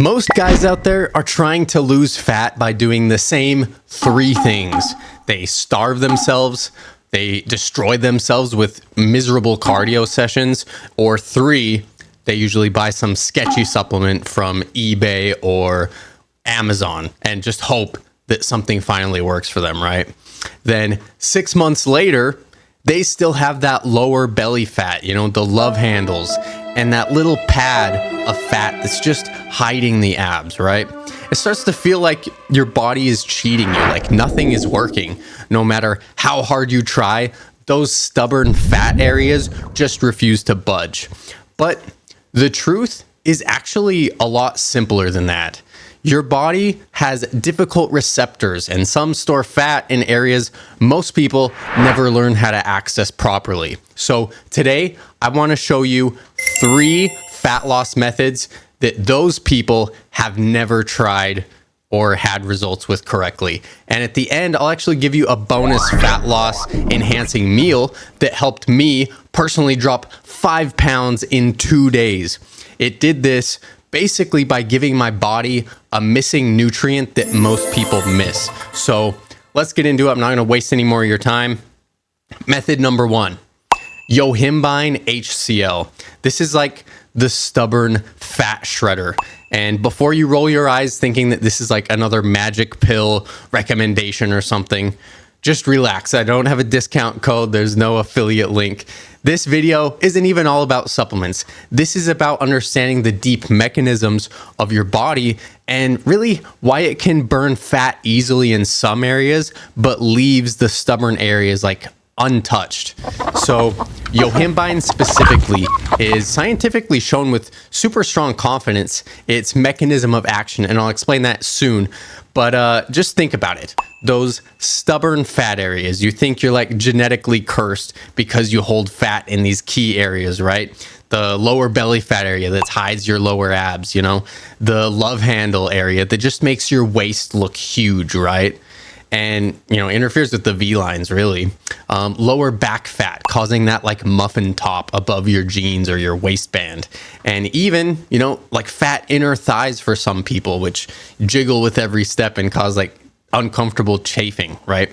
Most guys out there are trying to lose fat by doing the same three things. They starve themselves, they destroy themselves with miserable cardio sessions, or three, they usually buy some sketchy supplement from eBay or Amazon and just hope that something finally works for them, right? Then 6 months later, they still have that lower belly fat, the love handles, and that little pad of fat that's just hiding the abs, right? It starts to feel like your body is cheating you, like nothing is working. No matter how hard you try, those stubborn fat areas just refuse to budge. But the truth is actually a lot simpler than that. Your body has difficult receptors, and some store fat in areas most people never learn how to access properly. So today, I want to show you 3 fat loss methods that those people have never tried or had results with correctly. And at the end, I'll actually give you a bonus fat loss enhancing meal that helped me personally drop 5 pounds in 2 days. It did this basically by giving my body a missing nutrient that most people miss. So let's get into it. I'm not going to waste any more of your time. Method number 1, yohimbine HCl. This is like the stubborn fat shredder. And before you roll your eyes thinking that this is like another magic pill recommendation or something, just relax. I don't have a discount code. There's no affiliate link. This video isn't even all about supplements. This is about understanding the deep mechanisms of your body and really why it can burn fat easily in some areas, but leaves the stubborn areas like untouched. So yohimbine specifically is scientifically shown with super strong confidence its mechanism of action, and I'll explain that soon. But just think about it. Those stubborn fat areas, you think you're like genetically cursed because you hold fat in these key areas, right? The lower belly fat area that hides your lower abs, the love handle area that just makes your waist look huge, right? And, interferes with the V lines, really. Lower back fat, causing that like muffin top above your jeans or your waistband. And even, like fat inner thighs for some people, which jiggle with every step and cause like uncomfortable chafing, right?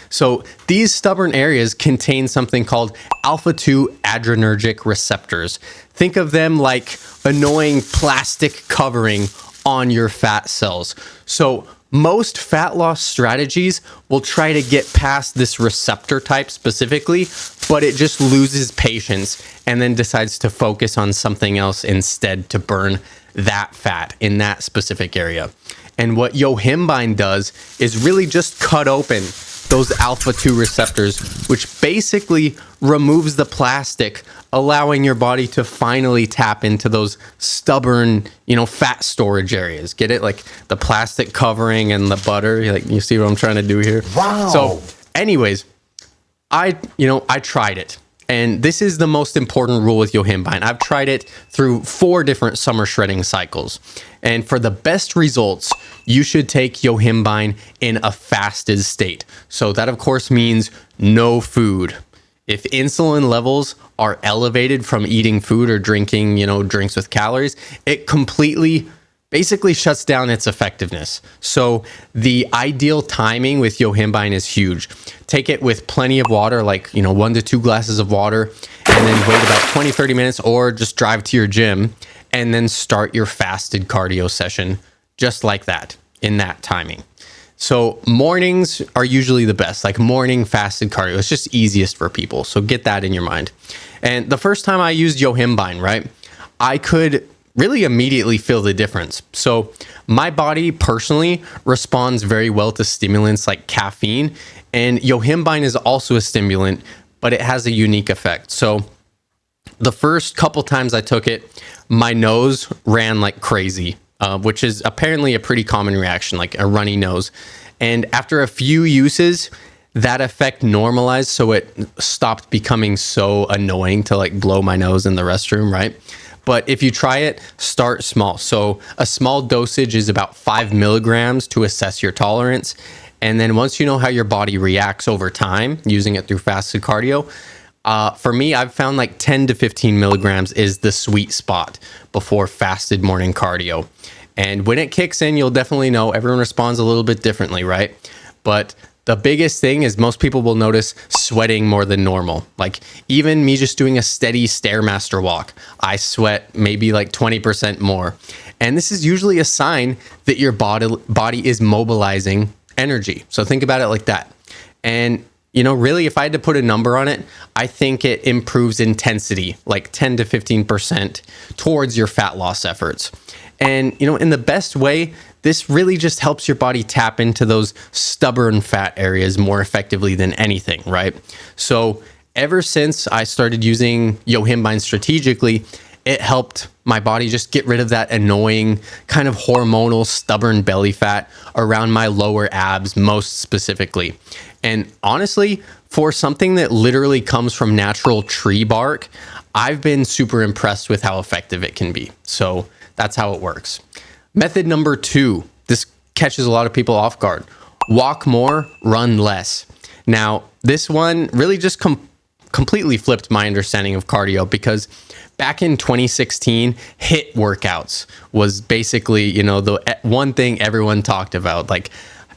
So these stubborn areas contain something called alpha-2 adrenergic receptors. Think of them like annoying plastic covering on your fat cells. So most fat loss strategies will try to get past this receptor type specifically, but it just loses patience and then decides to focus on something else instead to burn that fat in that specific area. And what yohimbine does is really just cut open those alpha-2 receptors, which basically removes the plastic, allowing your body to finally tap into those stubborn, fat storage areas. Get it? Like the plastic covering and the butter. Like, you see what I'm trying to do here? Wow. So anyways, I tried it. And this is the most important rule with yohimbine. I've tried it through 4 different summer shredding cycles. And for the best results, you should take yohimbine in a fasted state. So that, of course, means no food. If insulin levels are elevated from eating food or drinking, drinks with calories, it completely basically shuts down its effectiveness. So the ideal timing with yohimbine is huge. Take it with plenty of water, like 1 to 2 glasses of water, and then wait about 20-30 minutes, or just drive to your gym and then start your fasted cardio session just like that, in that timing. So mornings are usually the best, like morning fasted cardio. It's just easiest for people. So get that in your mind. And the first time I used yohimbine, right, I could really immediately feel the difference. So my body personally responds very well to stimulants like caffeine, and yohimbine is also a stimulant, but it has a unique effect. So the first couple times I took it, my nose ran like crazy, which is apparently a pretty common reaction, like a runny nose. And after a few uses, that effect normalized, so it stopped becoming so annoying to like blow my nose in the restroom, right? But if you try it, start small. So a small dosage is about 5 milligrams to assess your tolerance. And then once you know how your body reacts over time, using it through fasted cardio, for me, I've found like 10 to 15 milligrams is the sweet spot before fasted morning cardio. And when it kicks in, you'll definitely know. Everyone responds a little bit differently, right? But the biggest thing is most people will notice sweating more than normal. Like even me just doing a steady Stairmaster walk, I sweat maybe like 20% more. And this is usually a sign that your body is mobilizing energy. So think about it like that. And really, if I had to put a number on it, I think it improves intensity, like 10 to 15% towards your fat loss efforts. And, in the best way, this really just helps your body tap into those stubborn fat areas more effectively than anything, right? So ever since I started using Yohimbine strategically, it helped my body just get rid of that annoying kind of hormonal stubborn belly fat around my lower abs most specifically. And honestly, for something that literally comes from natural tree bark, I've been super impressed with how effective it can be. So that's how it works. Method number 2, this catches a lot of people off guard. Walk more, run less. Now, this one really just completely flipped my understanding of cardio, because back in 2016, HIIT workouts was basically, the one thing everyone talked about. Like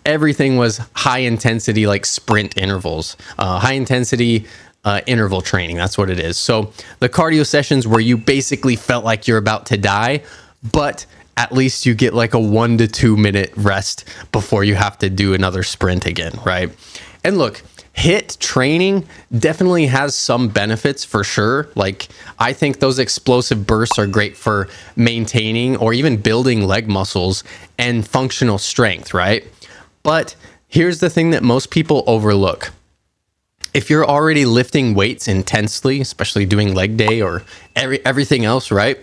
everything was high intensity, like sprint intervals, high intensity interval training. That's what it is. So the cardio sessions where you basically felt like you're about to die, but at least you get like a 1 to 2 minute rest before you have to do another sprint again, right? And look, HIIT training definitely has some benefits for sure. Like I think those explosive bursts are great for maintaining or even building leg muscles and functional strength, right? But here's the thing that most people overlook. If you're already lifting weights intensely, especially doing leg day or everything else, right?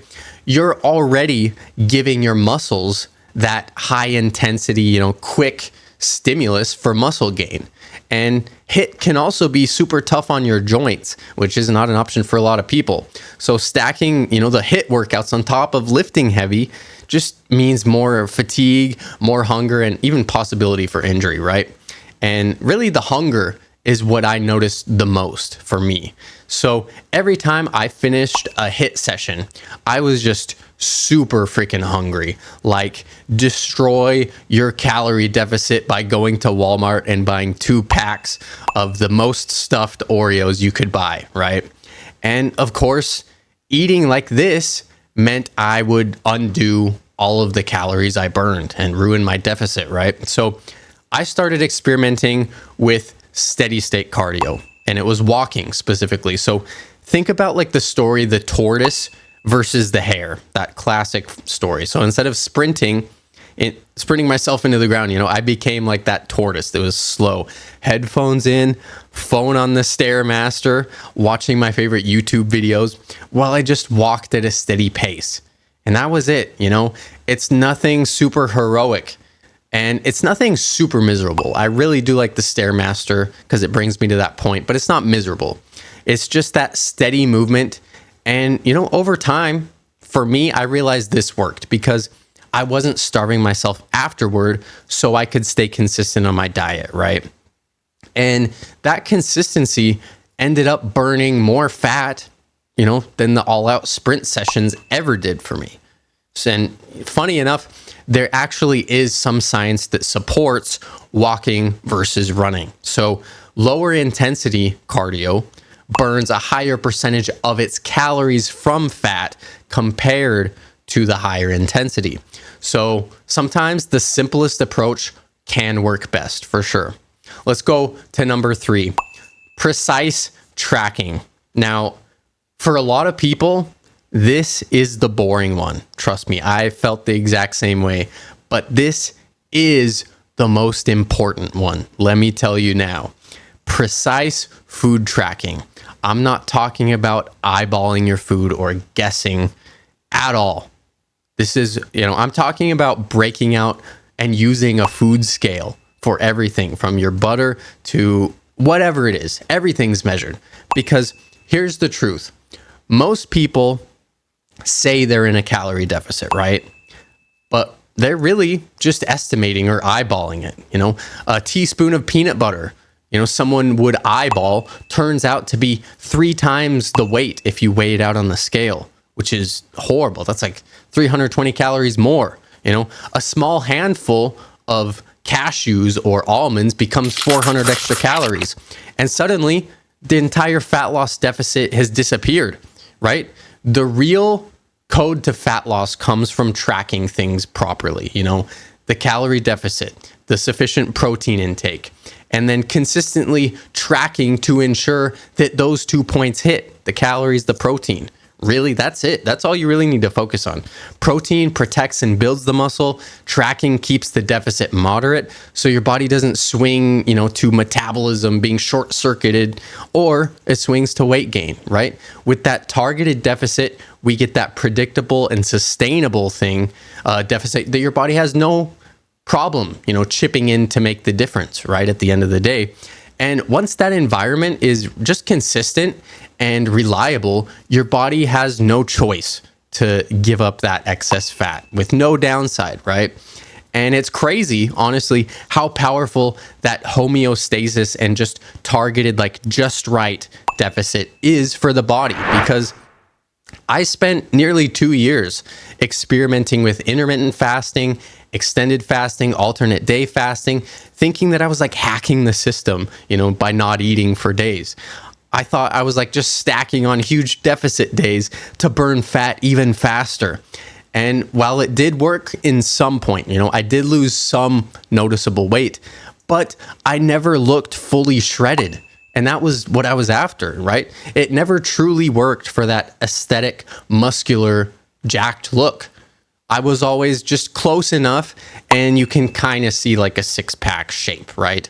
You're already giving your muscles that high intensity, quick stimulus for muscle gain. And HIIT can also be super tough on your joints, which is not an option for a lot of people. So stacking, the HIIT workouts on top of lifting heavy just means more fatigue, more hunger, and even possibility for injury, right? And really the hunger is what I noticed the most for me. So every time I finished a HIIT session, I was just super freaking hungry. Like destroy your calorie deficit by going to Walmart and buying 2 packs of the most stuffed Oreos you could buy, right? And of course, eating like this meant I would undo all of the calories I burned and ruin my deficit, right? So I started experimenting with steady state cardio, and it was walking specifically. So think about like the story, the tortoise versus the hare, that classic story. So instead of sprinting myself into the ground, I became like that tortoise that was slow. Headphones in, phone on the Stairmaster, watching my favorite YouTube videos while I just walked at a steady pace. And that was it, It's nothing super heroic. And it's nothing super miserable. I really do like the Stairmaster because it brings me to that point, but it's not miserable. It's just that steady movement. And, over time, for me, I realized this worked because I wasn't starving myself afterward, so I could stay consistent on my diet, right? And that consistency ended up burning more fat, than the all-out sprint sessions ever did for me. And funny enough, there actually is some science that supports walking versus running. So lower intensity cardio burns a higher percentage of its calories from fat compared to the higher intensity. So sometimes the simplest approach can work best for sure. Let's go to number 3, precise tracking. Now, for a lot of people, this is the boring one. Trust me, I felt the exact same way. But this is the most important one. Let me tell you now. Precise food tracking. I'm not talking about eyeballing your food or guessing at all. This is, I'm talking about breaking out and using a food scale for everything from your butter to whatever it is. Everything's measured. Because here's the truth. Most people say they're in a calorie deficit, right? But they're really just estimating or eyeballing it. A teaspoon of peanut butter, someone would eyeball, turns out to be 3 times the weight if you weigh it out on the scale, which is horrible. That's like 320 calories more, A small handful of cashews or almonds becomes 400 extra calories. And suddenly the entire fat loss deficit has disappeared, right? The real code to fat loss comes from tracking things properly, the calorie deficit, the sufficient protein intake, and then consistently tracking to ensure that those 2 points hit, the calories, the protein. Really, that's it. That's all you really need to focus on. Protein protects and builds the muscle. Tracking keeps the deficit moderate, so your body doesn't swing, to metabolism being short-circuited, or it swings to weight gain, right? With that targeted deficit, we get that predictable and sustainable deficit that your body has no problem, chipping in to make the difference, right, at the end of the day. And once that environment is just consistent and reliable, your body has no choice to give up that excess fat with no downside, right? And it's crazy, honestly, how powerful that homeostasis and just targeted, just right deficit is for the body. Because I spent nearly 2 years experimenting with intermittent fasting, extended fasting, alternate day fasting, thinking that I was hacking the system, by not eating for days. I thought I was just stacking on huge deficit days to burn fat even faster. And while it did work in some point, I did lose some noticeable weight, but I never looked fully shredded. And that was what I was after, right? It never truly worked for that aesthetic, muscular, jacked look. I was always just close enough, and you can kind of see a six-pack shape, right?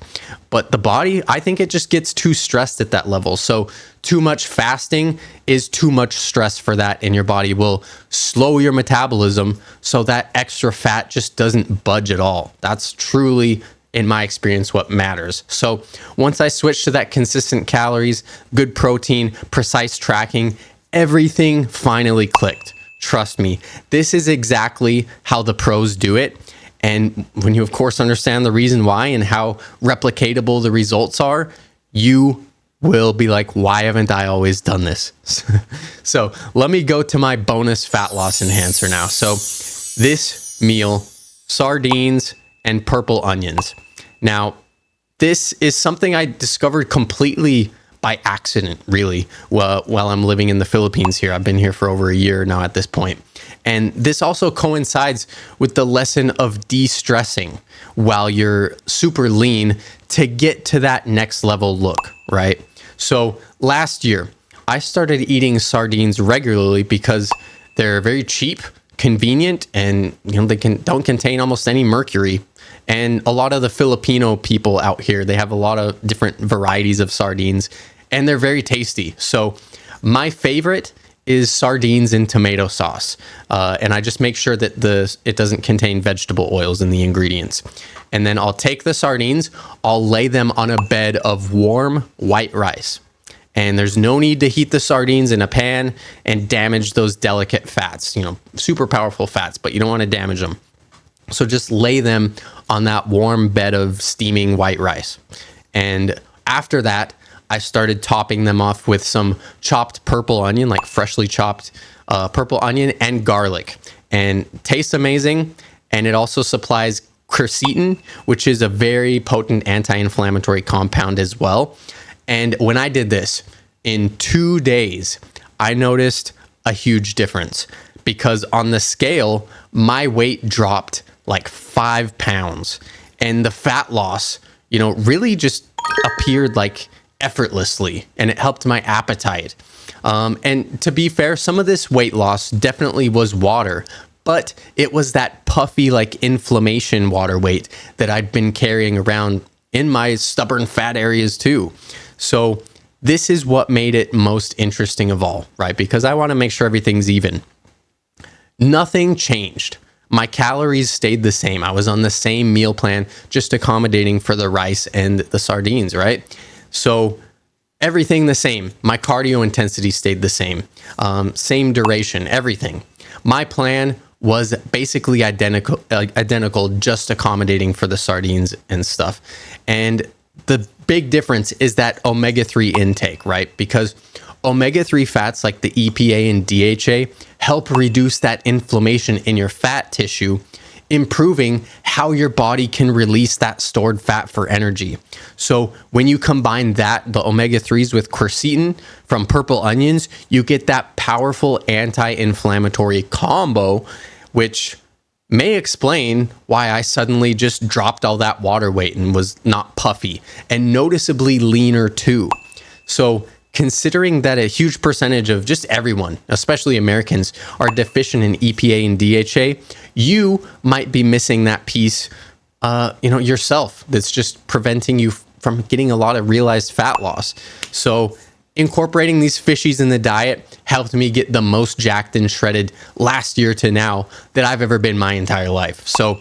But the body, I think it just gets too stressed at that level. So too much fasting is too much stress for that, and your body will slow your metabolism so that extra fat just doesn't budge at all. That's truly, in my experience, what matters. So once I switched to that consistent calories, good protein, precise tracking, everything finally clicked. Trust me, this is exactly how the pros do it. And when you, of course, understand the reason why and how replicatable the results are, you will be like, why haven't I always done this? So let me go to my bonus fat loss enhancer now. So this meal, sardines and purple onions. Now, this is something I discovered completely by accident, really, while I'm living in the Philippines here. I've been here for over a year now at this point. And this also coincides with the lesson of de-stressing while you're super lean to get to that next level look, right? So last year, I started eating sardines regularly because they're very cheap, convenient, and they don't contain almost any mercury. And a lot of the Filipino people out here, they have a lot of different varieties of sardines, and they're very tasty. So my favorite is sardines in tomato sauce. And I just make sure that it doesn't contain vegetable oils in the ingredients. And then I'll take the sardines, I'll lay them on a bed of warm white rice. And there's no need to heat the sardines in a pan and damage those delicate fats, super powerful fats, but you don't want to damage them. So just lay them on that warm bed of steaming white rice. And after that, I started topping them off with some chopped purple onion, freshly chopped purple onion and garlic. And tastes amazing. And it also supplies quercetin, which is a very potent anti-inflammatory compound as well. And when I did this in 2 days, I noticed a huge difference because on the scale, my weight dropped 5 pounds, and the fat loss, really just appeared effortlessly, and it helped my appetite. And to be fair, some of this weight loss definitely was water, but it was that puffy, inflammation water weight that I'd been carrying around in my stubborn fat areas too. So this is what made it most interesting of all, right? Because I want to make sure everything's even. Nothing changed. My calories stayed the same. I was on the same meal plan, just accommodating for the rice and the sardines, right? So everything the same. My cardio intensity stayed the same. Same duration, everything. My plan was basically identical, just accommodating for the sardines and stuff. And the big difference is that omega-3 intake, right? Because omega-3 fats like the EPA and DHA help reduce that inflammation in your fat tissue improving how your body can release that stored fat for energy. So when you combine that, the omega-3s with quercetin from purple onions, you get that powerful anti-inflammatory combo, which may explain why I suddenly just dropped all that water weight and was not puffy and noticeably leaner too. So considering that a huge percentage of just everyone, especially Americans, are deficient in EPA and DHA, you might be missing that piece, yourself, that's just preventing you from getting a lot of realized fat loss. So incorporating these fishies in the diet helped me get the most jacked and shredded last year to now that I've ever been my entire life. So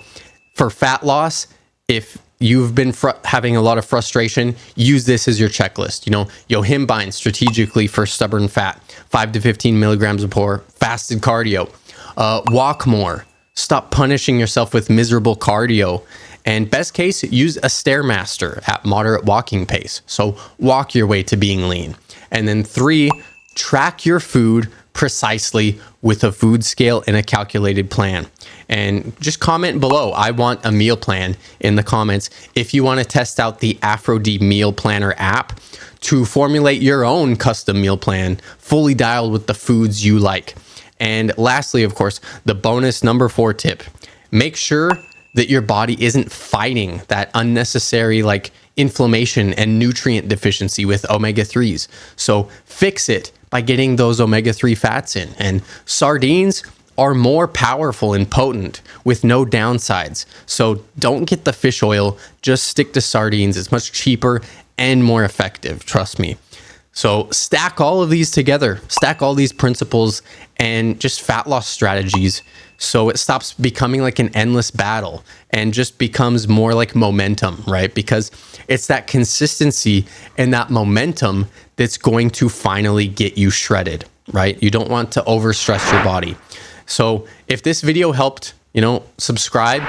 for fat loss, if you've been having a lot of frustration, use this as your checklist. Yohimbine strategically for stubborn fat, 5 to 15 milligrams per fasted cardio. Walk more. Stop punishing yourself with miserable cardio. And best case, use a Stairmaster at moderate walking pace. So walk your way to being lean. And then 3, track your food precisely with a food scale and a calculated plan. And just comment below, I want a meal plan, in the comments if you want to test out the Aphro-D meal planner app to formulate your own custom meal plan, fully dialed with the foods you like. And lastly, of course, the bonus number 4 tip, make sure that your body isn't fighting that unnecessary inflammation and nutrient deficiency with omega-3s. So fix it by getting those omega-3 fats in. And sardines are more powerful and potent with no downsides. So don't get the fish oil, just stick to sardines. It's much cheaper and more effective, trust me. So stack all of these together, stack all these principles and just fat loss strategies, so it stops becoming like an endless battle and just becomes more like momentum, right? Because it's that consistency and that momentum that's going to finally get you shredded, right? You don't want to overstress your body. So if this video helped, subscribe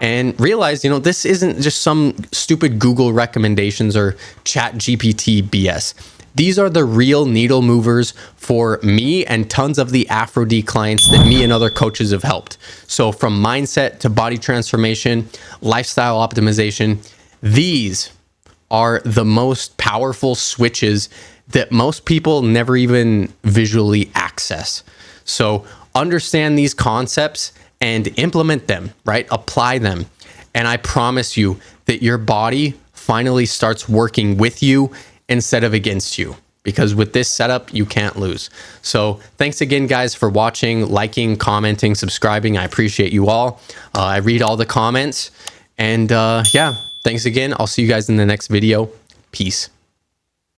and realize, this isn't just some stupid Google recommendations or Chat GPT BS. These are the real needle movers for me and tons of the Aphro-D clients that me and other coaches have helped. So from mindset to body transformation, lifestyle optimization, these are the most powerful switches that most people never even visually access. So understand these concepts and implement them, right? Apply them. And I promise you that your body finally starts working with you instead of against you, because with this setup, you can't lose. So thanks again, guys, for watching, liking, commenting, subscribing. I appreciate you all. I read all the comments. And yeah, thanks again. I'll see you guys in the next video. Peace.